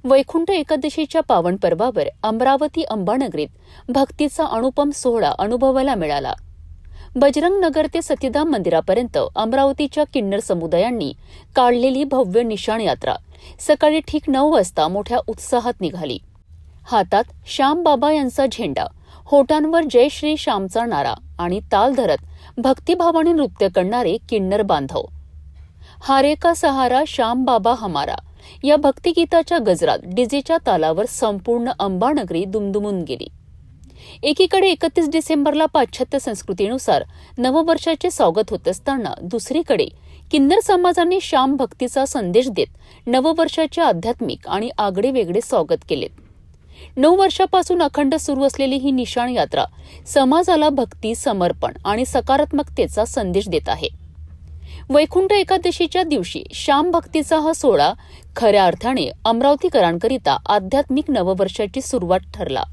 वैकुंठ एकादशीच्या पावन पर्वावर अमरावती अंबानगरीत भक्तीचा अनुपम सोहळा अनुभवायला मिळाला. बजरंग नगर ते सतीधाम मंदिरापर्यंत अमरावतीच्या किन्नर समुदायांनी काढलेली भव्य निशाण यात्रा सकाळी ठीक 9 वाजता मोठ्या उत्साहात निघाली. हातात श्याम बाबा यांचा झेंडा, होटांवर जय श्री श्यामचा नारा आणि ताल धरत भक्तिभावाने नृत्य करणारे किन्नर बांधव. हारे का सहारा श्याम बाबा हमारा या भक्तिगीताच्या गजरात डीजेच्या तालावर संपूर्ण अंबानगरी दुमदुमून गेली. एकीकडे 31 डिसेंबरला पाश्चात्य संस्कृतीनुसार नववर्षाचे स्वागत होत असताना दुसरीकडे किन्नर समाजाने श्याम भक्तीचा संदेश देत नववर्षाचे आध्यात्मिक आणि आगळेवेगळे स्वागत केले. 9 वर्षापासून अखंड सुरू असलेली ही निशाण यात्रा समाजाला भक्ती, समर्पण आणि सकारात्मकतेचा संदेश देत आहे. वैकुंठ एकादशीच्या दिवशी श्याम भक्तीचा हा सोहळा खऱ्या अर्थाने अमरावतीकरांकरिता आध्यात्मिक नववर्षाची सुरुवात ठरला.